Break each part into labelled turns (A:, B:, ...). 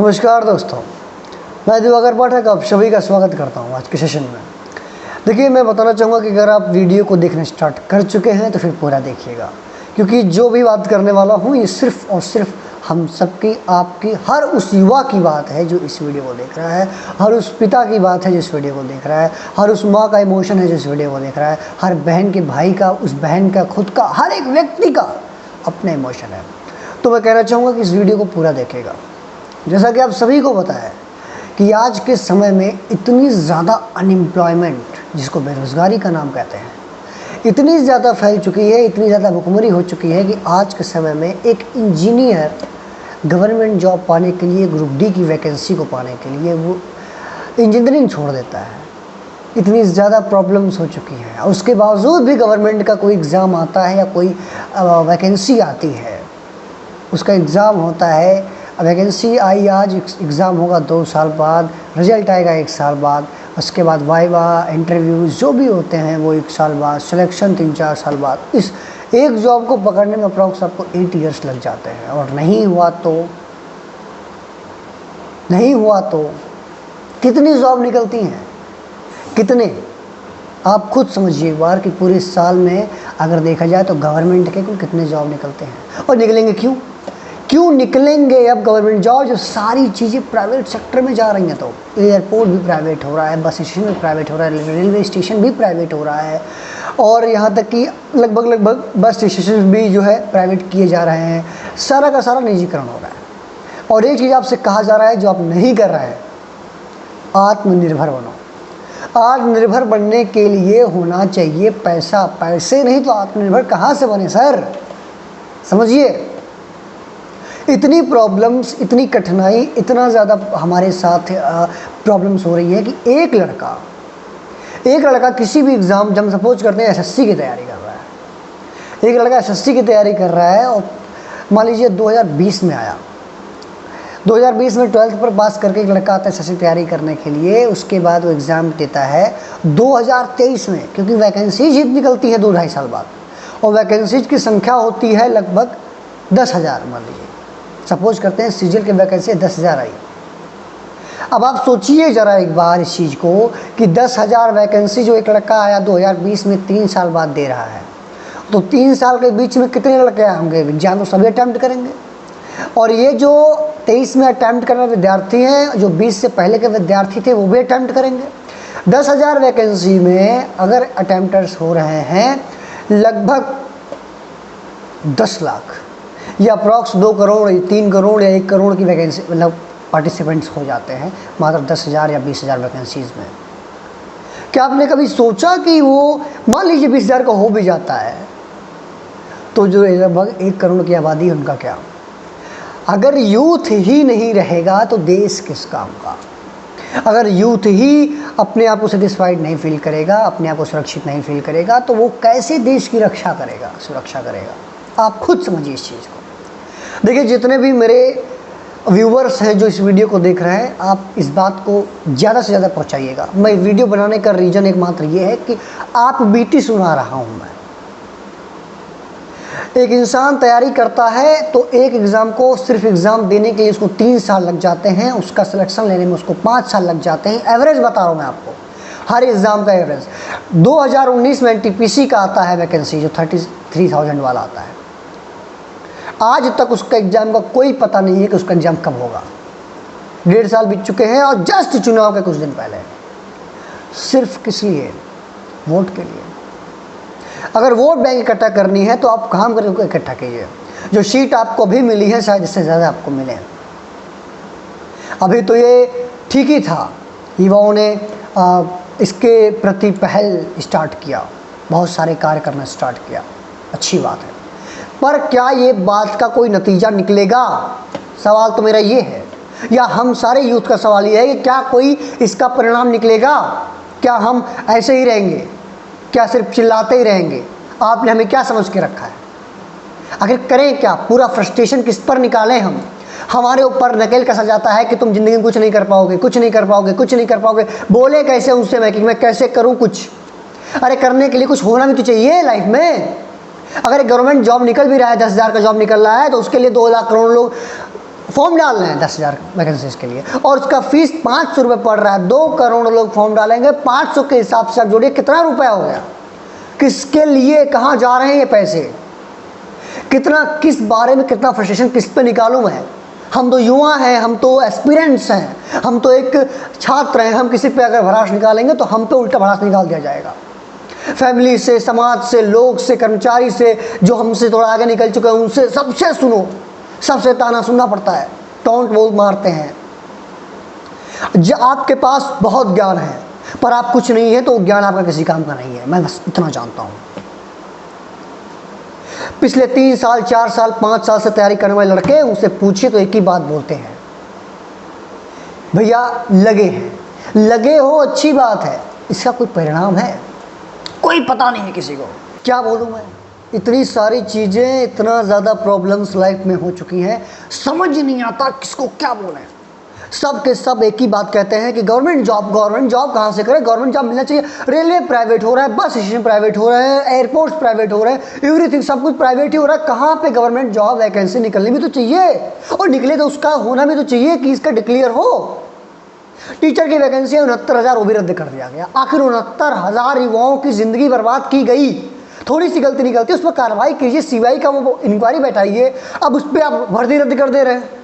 A: नमस्कार दोस्तों, मैं दिवाकर पाठक आप सभी का स्वागत करता हूं आज के सेशन में। देखिए, मैं बताना चाहूँगा कि अगर आप वीडियो को देखना स्टार्ट कर चुके हैं तो फिर पूरा देखिएगा, क्योंकि जो भी बात करने वाला हूँ ये सिर्फ और सिर्फ हम सबकी, आपकी, हर उस युवा की बात है जो इस वीडियो को देख रहा है, हर उस पिता की बात है जो इस वीडियो को देख रहा है, हर उस माँ का इमोशन है जो इस वीडियो को देख रहा है, हर बहन के भाई का, उस बहन का, खुद का, हर एक व्यक्ति का अपना इमोशन है। तो मैं कहना चाहूँगा कि इस वीडियो को पूरा देखेगा। जैसा कि आप सभी को पता है कि आज के समय में इतनी ज़्यादा अनएम्प्लॉयमेंट, जिसको बेरोज़गारी का नाम कहते हैं, इतनी ज़्यादा फैल चुकी है, इतनी ज़्यादा भुखमरी हो चुकी है कि आज के समय में एक इंजीनियर गवर्नमेंट जॉब पाने के लिए, ग्रुप डी की वैकेंसी को पाने के लिए वो इंजीनियरिंग छोड़ देता है। इतनी ज़्यादा प्रॉब्लम्स हो चुकी हैं। और उसके बावजूद भी गवर्नमेंट का कोई एग्ज़ाम आता है या कोई वैकेंसी आती है, उसका एग्ज़ाम होता है, वैकेंसी आई आज, एग्ज़ाम होगा 2 साल बाद, रिजल्ट आएगा 1 साल बाद, उसके बाद वाइवा, इंटरव्यूज़ जो भी होते हैं वो 1 साल बाद, सिलेक्शन 3-4 साल बाद। इस एक जॉब को पकड़ने में अप्रॉक्स आपको 8 ईयर्स लग जाते हैं। और नहीं हुआ तो कितनी जॉब निकलती हैं, कितने, आप खुद समझिए एक बार कि पूरे साल में अगर देखा जाए तो गवर्नमेंट के कुल कितने जॉब निकलते हैं। और निकलेंगे क्यों निकलेंगे अब गवर्नमेंट जॉब, जो सारी चीज़ें प्राइवेट सेक्टर में जा रही हैं। तो एयरपोर्ट भी प्राइवेट हो रहा है, बस स्टेशन भी प्राइवेट हो रहा है, रेलवे स्टेशन भी प्राइवेट हो रहा है, और यहाँ तक कि लगभग बस स्टेशन भी जो है प्राइवेट किए जा रहे हैं। सारा का सारा निजीकरण हो रहा है। और एक चीज़ आपसे कहा जा रहा है जो आप नहीं कर रहे हैं, आत्मनिर्भर बनो। आत्मनिर्भर बनने के लिए होना चाहिए पैसा, पैसे नहीं तो आत्मनिर्भर कहाँ से बने सर, समझिए। इतनी प्रॉब्लम्स, इतनी कठिनाई, इतना ज़्यादा हमारे साथ प्रॉब्लम्स हो रही है कि एक लड़का किसी भी एग्ज़ाम, जब सपोज करते हैं एसएससी की तैयारी कर रहा है, एक लड़का एसएससी की तैयारी कर रहा है और मान लीजिए 2020 में आया, 2020 में 12th पर पास करके एक लड़का आता है एसएससी तैयारी करने के लिए। उसके बाद वो एग्ज़ाम देता है 2023 में, क्योंकि वैकेंसीज ही निकलती है 2-2.5 साल बाद, और वैकेंसीज की संख्या होती है लगभग 10,000। मान लीजिए सपोज करते हैं सीजीएल की वैकेंसी 10,000 आई। अब आप सोचिए ज़रा एक बार इस चीज़ को कि 10,000 वैकेंसी जो एक लड़का आया 2020 में 3 साल बाद दे रहा है, तो 3 साल के बीच में कितने लड़के होंगे एग्जाम, तो सभी अटैम्प्ट करेंगे। और ये जो 23 में अटैम्प्ट करने वाले विद्यार्थी हैं, जो 20 से पहले के विद्यार्थी थे, वो भी अटैम्प्ट करेंगे। 10,000 वैकेंसी में अगर अटैम्प्टर्स हो रहे हैं लगभग 10 लाख या अप्रॉक्स 2 करोड़, 3 करोड़ या 1 करोड़ की वैकेंसी, मतलब पार्टिसिपेंट्स हो जाते हैं मात्र 10,000 या 20,000 वैकेंसीज़ में। क्या आपने कभी सोचा कि वो मान लीजिए 20,000 का हो भी जाता है तो जो लगभग 1 करोड़ की आबादी है उनका क्या? अगर यूथ ही नहीं रहेगा तो देश किस काम का? अगर यूथ ही अपने आप को सेटिस्फाइड नहीं फील करेगा, अपने आप को सुरक्षित नहीं फील करेगा, तो वो कैसे देश की रक्षा करेगा, सुरक्षा करेगा? आप खुद समझिए इस चीज़ को। देखिए, जितने भी मेरे व्यूवर्स हैं जो इस वीडियो को देख रहे हैं, आप इस बात को ज़्यादा से ज़्यादा पहुंचाइएगा। मैं वीडियो बनाने का रीज़न एकमात्र ये है कि आप बीटी सुना रहा हूं मैं। एक इंसान तैयारी करता है तो एक एग्ज़ाम को, सिर्फ एग्ज़ाम देने के लिए उसको 3 साल लग जाते हैं, उसका सिलेक्शन लेने में उसको 5 साल लग जाते हैं। एवरेज बता रहा हूँ मैं आपको, हर एग्ज़ाम का एवरेज। 2019 में एनटीपीसी का आता है वैकेंसी, जो 33,000 वाला आता है। आज तक उसका एग्ज़ाम का कोई पता नहीं है कि उसका एग्ज़ाम कब होगा। 1.5 साल बीत चुके हैं और जस्ट चुनाव के कुछ दिन पहले, सिर्फ किस लिए? वोट के लिए। अगर वोट बैंक इकट्ठा करनी है तो आप काम करके इकट्ठा कीजिए। जो सीट आपको अभी मिली है शायद इससे ज़्यादा आपको मिले। अभी तो ये ठीक ही था, युवाओं ने इसके प्रति पहल स्टार्ट किया, बहुत सारे कार्य करना स्टार्ट किया, अच्छी बात है। पर क्या ये बात का कोई नतीजा निकलेगा? सवाल तो मेरा ये है, या हम सारे यूथ का सवाल ये है कि क्या कोई इसका परिणाम निकलेगा? क्या हम ऐसे ही रहेंगे? क्या सिर्फ चिल्लाते ही रहेंगे? आपने हमें क्या समझ के रखा है? आखिर करें क्या? पूरा फ्रस्ट्रेशन किस पर निकालें हम? हमारे ऊपर नकेल कसा जाता है कि तुम ज़िंदगी में कुछ नहीं कर पाओगे, कुछ नहीं कर पाओगे, कुछ नहीं कर पाओगे। बोले कैसे उनसे मैं कि मैं कैसे करूँ कुछ? अरे करने के लिए कुछ होना भी तो चाहिए लाइफ में। अगर एक गवर्नमेंट जॉब निकल भी रहा है, 10,000 का जॉब निकल रहा है, तो उसके लिए 2 लाख करोड़ लोग फॉर्म डाल रहे हैं 10,000 वैकेंसीज के लिए, और उसका फीस 500 रुपये पड़ रहा है। 2 करोड़ लोग फॉर्म डालेंगे, 500 के हिसाब से आप जोड़िए कितना रुपया हो गया। किसके लिए, कहाँ जा रहे हैं ये पैसे, कितना, किस बारे में कितना फ्रस्ट्रेशन किस पे निकालूं मैं। हम तो युवा हैं, हम तो एस्पिरेंट्स हैं, हम तो एक छात्र हैं। हम किसी पे अगर भड़ास निकालेंगे तो हम पे उल्टा भड़ास निकाल दिया जाएगा। फैमिली से, समाज से, लोग से, कर्मचारी से, जो हमसे थोड़ा आगे निकल चुके हैं उनसे, सबसे सुनो, सबसे ताना सुनना पड़ता है, टोंट बहुत मारते हैं। आपके पास बहुत ज्ञान है पर आप कुछ नहीं है तो ज्ञान आपका किसी काम का नहीं है, मैं बस इतना जानता हूँ। पिछले 3 साल, 4 साल, 5 साल से तैयारी करने वाले लड़के, उनसे पूछिए तो एक ही बात बोलते हैं, भैया लगे हैं। लगे हो अच्छी बात है, इसका कोई परिणाम है कोई पता नहीं है किसी को। क्या बोलूँ मैं, इतनी सारी चीज़ें, इतना ज़्यादा प्रॉब्लम्स लाइफ में हो चुकी हैं, समझ नहीं आता किसको क्या बोलें। सब के सब एक ही बात कहते हैं कि गवर्नमेंट जॉब कहाँ से करें, गवर्नमेंट जॉब मिलना चाहिए। रेलवे प्राइवेट हो रहा है, बस स्टेशन प्राइवेट हो रहे हैं, एयरपोर्ट्स प्राइवेट हो रहे हैं, एवरीथिंग सब कुछ प्राइवेट ही हो रहा है। कहाँ पे गवर्नमेंट जॉब वैकेंसी निकलनी भी तो चाहिए, और निकले तो उसका होना भी तो चाहिए कि इसका डिक्लेयर हो। टीचर की वैकेंसी 69,000 वो भी रद्द कर दिया गया। आखिर 69,000 युवाओं की ज़िंदगी बर्बाद की गई। थोड़ी सी गलती निकलती है उस पर कार्रवाई कीजिए, सीबीआई का वो इंक्वायरी बैठाइए, अब उस पर आप भर्ती रद्द कर दे रहे हैं।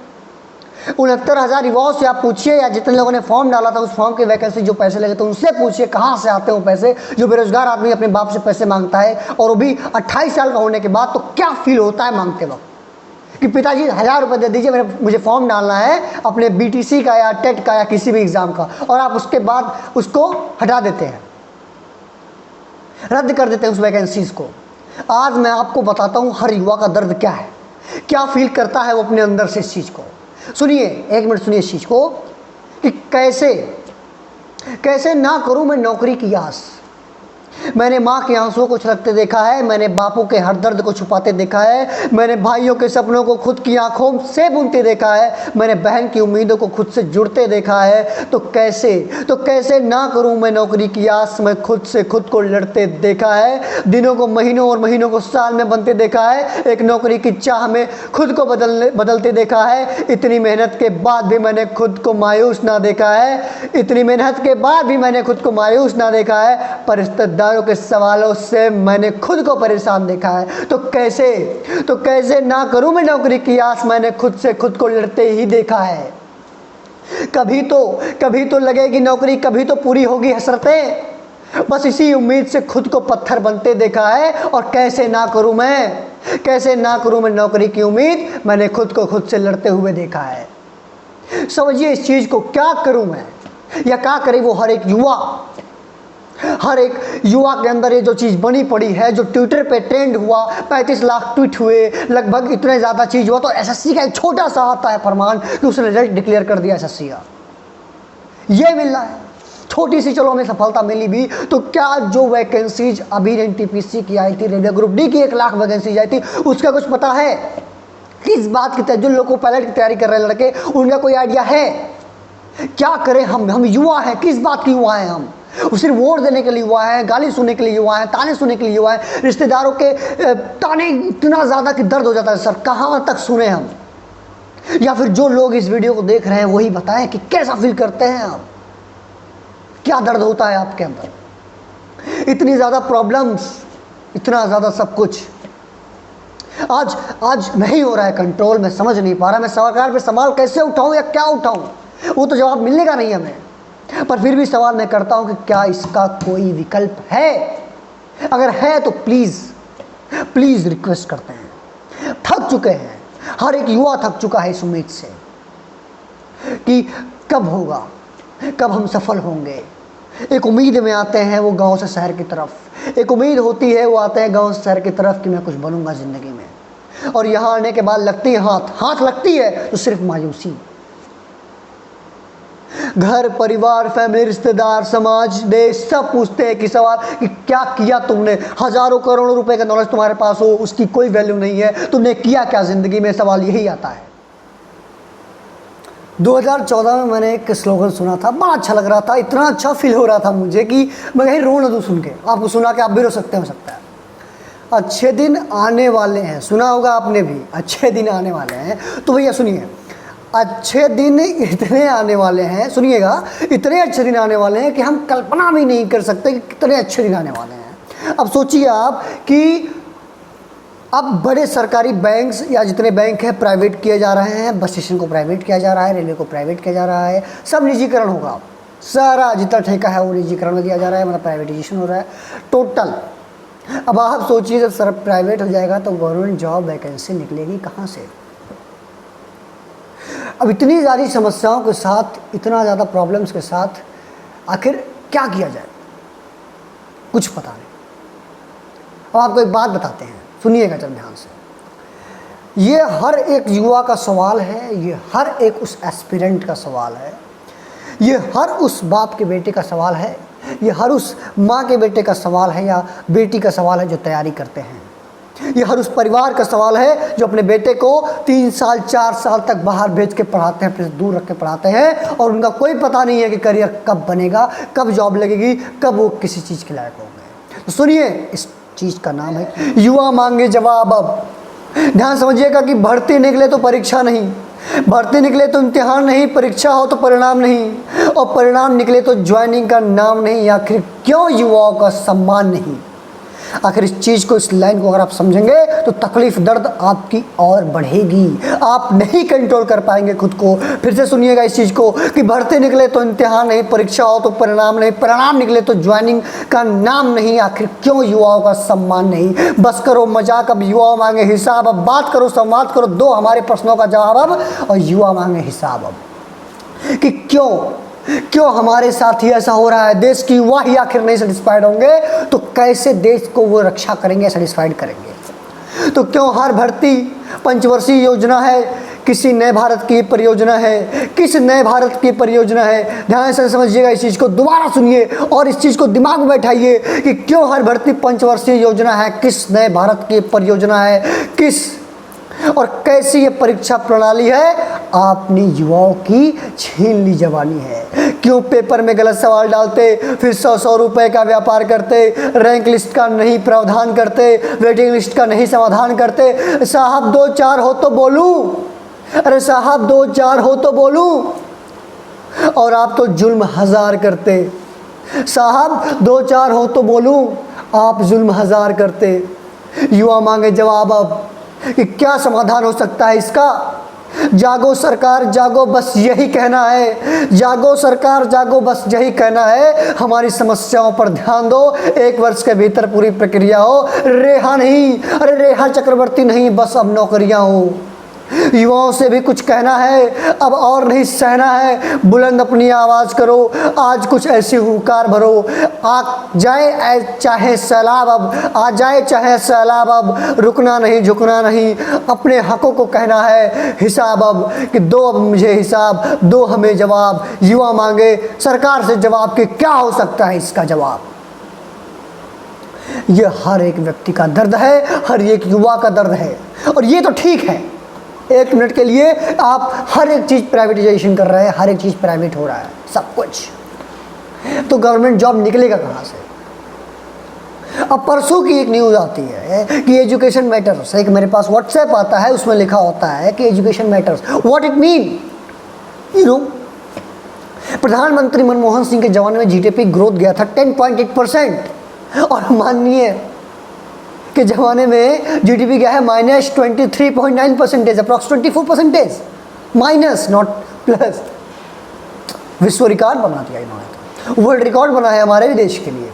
A: 69,000 युवाओं से आप पूछिए, या जितने लोगों ने फॉर्म डाला था उस फॉर्म की वैकेंसी जो पैसे लगे थे उनसे पूछिए कहाँ से आते हैं वो पैसे। जो बेरोजगार आदमी अपने बाप से पैसे मांगता है, और वो भी 28 साल का होने के बाद, तो क्या फील होता है मांगते वक्त कि पिताजी 1000 रुपये दे दीजिए, मुझे फॉर्म डालना है अपने बीटीसी का या टेट का या किसी भी एग्ज़ाम का, और आप उसके बाद उसको हटा देते हैं, रद्द कर देते हैं उस वैकेंसीज को। आज मैं आपको बताता हूँ हर युवा का दर्द क्या है, क्या फील करता है वो अपने अंदर से इस चीज़ को। सुनिए, 1 मिनट सुनिए इस चीज़ को कि कैसे ना करूँ मैं नौकरी की आस। मैंने माँ के आंसुओं को छलकते देखा है, मैंने बापू के हर दर्द को छुपाते देखा है, मैंने भाइयों के सपनों को खुद की आंखों से बुनते देखा है, मैंने बहन की उम्मीदों को खुद से जुड़ते देखा है। तो कैसे ना करूं मैं नौकरी की आस, मैं खुद से खुद को लड़ते देखा है। दिनों को महीनों और महीनों को साल में बनते देखा है, एक नौकरी की चाह में खुद को बदलते देखा है। इतनी मेहनत के बाद भी मैंने खुद को मायूस ना देखा है, इतनी मेहनत के बाद भी मैंने खुद को मायूस ना देखा है, पर के सवालों से मैंने खुद को परेशान देखा है। तो कैसे ना करूं मैं नौकरी की आस, मैंने खुद से खुद को लड़ते ही देखा है। कभी तो लगेगी नौकरी, कभी तो पूरी होगी हसरतें, बस इसी उम्मीद से खुद को पत्थर बनते देखा है। और कैसे ना करूं मैं नौकरी की उम्मीद, मैंने खुद को खुद से लड़ते हुए देखा है। समझिए इस चीज को, क्या करूं मैं, या क्या करे वो हर एक युवा के अंदर ये जो चीज़ बनी पड़ी है, जो ट्विटर पे ट्रेंड हुआ, 35 लाख ट्वीट हुए, लगभग इतने ज़्यादा चीज़ हुआ। तो एसएससी का एक छोटा सा आता है फरमान कि उसने रिजल्ट डिक्लेयर कर दिया एसएससी का, ये मिल रहा है छोटी सी, चलो हमें सफलता मिली भी। तो क्या जो वैकेंसीज अभी एनटीपीसी की आई थी, रेलवे ग्रुप डी की 1 लाख वैकेंसीज आई थी, उसका कुछ पता है? किस बात की, जो लोग को पायलट की तैयारी कर रहे हैं लड़के, उनका कोई आइडिया है? क्या करें हम युवा हैं, किस बात के युवा हैं हम? सिर्फ वोट देने के लिए युवा है, गाली सुनने के लिए युवा है, ताने सुनने के लिए युवा है, रिश्तेदारों के ताने इतना ज़्यादा कि दर्द हो जाता है। सर कहाँ तक सुने हम? या फिर जो लोग इस वीडियो को देख रहे हैं वही बताएं कि कैसा फील करते हैं आप, क्या दर्द होता है आपके अंदर। इतनी ज़्यादा प्रॉब्लम्स, इतना ज़्यादा सब कुछ आज नहीं हो रहा है कंट्रोल। मैं समझ नहीं पा रहा मैं सरकार पे सवाल कैसे उठाऊं या क्या उठाऊं, वो तो जवाब मिलने का नहीं है हमें। पर फिर भी सवाल मैं करता हूं कि क्या इसका कोई विकल्प है? अगर है तो प्लीज रिक्वेस्ट करते हैं, थक चुके हैं, हर एक युवा थक चुका है इस उम्मीद से कि कब होगा, कब हम सफल होंगे। एक उम्मीद में आते हैं वो गांव से शहर की तरफ, एक उम्मीद होती है वो आते हैं गांव से शहर की तरफ कि मैं कुछ बनूंगा ज़िंदगी में, और यहाँ आने के बाद लगती है हाथ लगती है तो सिर्फ मायूसी। घर परिवार, फैमिली, रिश्तेदार, समाज, देश सब पूछते हैं कि सवाल कि क्या किया तुमने, हजारों करोड़ों रुपए का नॉलेज तुम्हारे पास हो, उसकी कोई वैल्यू नहीं है, तुमने किया क्या ज़िंदगी में? सवाल यही आता है। 2014 में मैंने एक स्लोगन सुना था, बड़ा अच्छा लग रहा था, इतना अच्छा फील हो रहा था मुझे कि मैं कहीं रो न दूँ सुन के। आपको सुना के आप भी रो सकते हो सकता है। अच्छे दिन आने वाले हैं, सुना होगा आपने भी, अच्छे दिन आने वाले हैं। तो भैया सुनिए, अच्छे दिन इतने आने वाले हैं, सुनिएगा, इतने अच्छे दिन आने वाले हैं कि हम कल्पना भी नहीं कर सकते कि कितने अच्छे दिन आने वाले हैं। अब सोचिए आप कि अब बड़े सरकारी बैंक्स या जितने बैंक हैं प्राइवेट किए जा रहे हैं, बस स्टेशन को प्राइवेट किया जा रहा है, रेलवे को प्राइवेट किया जा रहा है, सब निजीकरण होगा। सारा जितना ठेका है वो निजीकरण में दिया जा रहा है, मतलब प्राइवेटाइजेशन हो रहा है टोटल। अब आप सोचिए जब सर प्राइवेट हो जाएगा तो गवर्नमेंट जॉब वैकेंसी निकलेगी कहाँ से? अब इतनी सारी समस्याओं के साथ, इतना ज़्यादा प्रॉब्लम्स के साथ आखिर क्या किया जाए, कुछ पता नहीं। अब आपको एक बात बताते हैं, सुनिएगा जब ध्यान से। ये हर एक युवा का सवाल है, ये हर एक उस एस्पिरेंट का सवाल है, ये हर उस बाप के बेटे का सवाल है, ये हर उस माँ के बेटे का सवाल है या बेटी का सवाल है जो तैयारी करते हैं। ये हर उस परिवार का सवाल है जो अपने बेटे को 3 साल 4 साल तक बाहर भेज के पढ़ाते हैं, अपने से दूर रख के पढ़ाते हैं, और उनका कोई पता नहीं है कि करियर कब बनेगा, कब जॉब लगेगी, कब वो किसी चीज़ के लायक होंगे। तो सुनिए, इस चीज़ का नाम है युवा मांगे जवाब। अब ध्यान समझिएगा कि भर्ती निकले तो परीक्षा नहीं, भर्ती निकले तो इम्तिहान नहीं, परीक्षा हो तो परिणाम नहीं, और परिणाम निकले तो ज्वाइनिंग का नाम नहीं। आखिर क्यों युवाओं का सम्मान नहीं? आखिर इस चीज़ को, इस लाइन को अगर आप समझेंगे तो तकलीफ दर्द आपकी और बढ़ेगी, आप नहीं कंट्रोल कर पाएंगे खुद को। फिर से सुनिएगा इस चीज़ को कि भर्ती निकले तो इम्तिहान नहीं, परीक्षा हो तो परिणाम नहीं, परिणाम निकले तो ज्वाइनिंग का नाम नहीं। आखिर क्यों युवाओं का सम्मान नहीं? बस करो मजाक, अब युवा मांगे हिसाब। अब बात करो, संवाद करो, दो हमारे प्रश्नों का जवाब अब, और युवा मांगे हिसाब अब कि क्यों हमारे साथ ही ऐसा हो रहा है। देश की युवा ही आखिर नहीं सेटिस्फाइड होंगे तो कैसे देश को वो रक्षा करेंगे, सेटिस्फाइड करेंगे? तो क्यों हर भर्ती पंचवर्षीय योजना है, किसी नए भारत की परियोजना है, किस नए भारत की परियोजना है? ध्यान से समझिएगा, इस चीज़ को दोबारा सुनिए और इस चीज़ को दिमाग में बैठाइए कि क्यों हर भर्ती पंचवर्षीय योजना है, किस नए भारत की परियोजना है, किस और कैसी ये परीक्षा प्रणाली है? आपने युवाओं की छीन ली जवानी है। क्यों पेपर में गलत सवाल डालते, फिर 100 रुपए का व्यापार करते, रैंक लिस्ट का नहीं प्रावधान करते, वेटिंग लिस्ट का नहीं समाधान करते। साहब 2-4 हो तो बोलूं, अरे साहब 2-4 हो तो बोलूं, और आप तो जुल्म 1000 करते। साहब 2-4 हो तो बोलूं, आप जुल्म 1000 करते। युवा मांगे जवाब अब कि क्या समाधान हो सकता है इसका? जागो सरकार जागो, बस यही कहना है। जागो सरकार जागो, बस यही कहना है। हमारी समस्याओं पर ध्यान दो, 1 वर्ष के भीतर पूरी प्रक्रिया हो। रेहा नहीं, अरे रेहा चक्रवर्ती नहीं, बस अब नौकरियां हो। युवाओं से भी कुछ कहना है, अब और नहीं सहना है। बुलंद अपनी आवाज़ करो, आज कुछ ऐसी हुंकार भरो। आ जाए चाहे सैलाब, अब आ जाए चाहे सैलाब, अब रुकना नहीं झुकना नहीं। अपने हकों को कहना है हिसाब अब कि दो अब मुझे हिसाब, दो हमें जवाब। युवा मांगे सरकार से जवाब कि क्या हो सकता है इसका जवाब। ये हर एक व्यक्ति का दर्द है, हर एक युवा का दर्द है। और ये तो ठीक है, 1 मिनट के लिए आप हर एक चीज़ प्राइवेटाइजेशन कर रहे हैं, हर एक चीज़ प्राइवेट हो रहा है, सब कुछ, तो गवर्नमेंट जॉब निकलेगा कहाँ से? अब परसों की एक न्यूज़ आती है कि एजुकेशन मैटर्स, एक मेरे पास व्हाट्सएप आता है, उसमें लिखा होता है कि education matters. What it mean? You know, प्रधानमंत्री मनमोहन सिंह के जमाने में जीडीपी ग्रोथ गया था 10.8%, और माननीय के ज़माने में जीडीपी गया है -23.9%, अप्रॉक्स 24%, माइनस नॉट प्लस। विश्व रिकॉर्ड बना दिया इन्होंने, वर्ल्ड रिकॉर्ड बना है हमारे भी देश के लिए।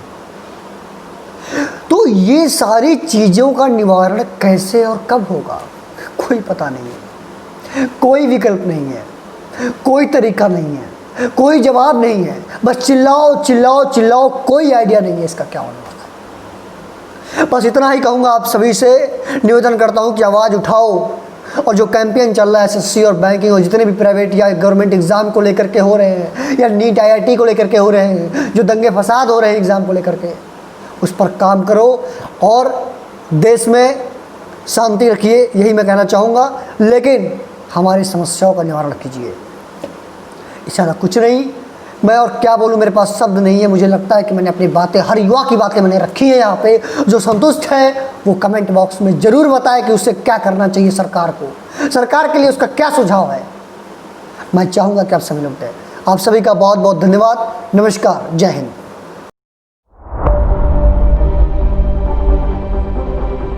A: तो ये सारी चीज़ों का निवारण कैसे और कब होगा, कोई पता नहीं है, कोई विकल्प नहीं है, कोई तरीका नहीं है, कोई जवाब नहीं है। बस चिल्लाओ चिल्लाओ चिल्लाओ, कोई आइडिया नहीं है इसका क्या होने वाला है। बस इतना ही कहूँगा, आप सभी से निवेदन करता हूँ कि आवाज़ उठाओ, और जो कैंपेन चल रहा है एसएससी और बैंकिंग और जितने भी प्राइवेट या गवर्नमेंट एग्ज़ाम को लेकर के हो रहे हैं, या नीट आईआईटी को लेकर के हो रहे हैं, जो दंगे फसाद हो रहे हैं एग्ज़ाम को लेकर के, उस पर काम करो और देश में शांति रखिए, यही मैं कहना चाहूँगा। लेकिन हमारी समस्याओं का निवारण कीजिए, इससे ज़्यादा कुछ नहीं। मैं और क्या बोलूँ, मेरे पास शब्द नहीं है। मुझे लगता है कि मैंने अपनी बातें, हर युवा की बातें मैंने रखी है यहाँ पे। जो संतुष्ट है वो कमेंट बॉक्स में ज़रूर बताए कि उसे क्या करना चाहिए, सरकार को, सरकार के लिए उसका क्या सुझाव है। मैं चाहूँगा कि आप सभी लोग दें। आप सभी का बहुत बहुत धन्यवाद। नमस्कार, जय हिंद।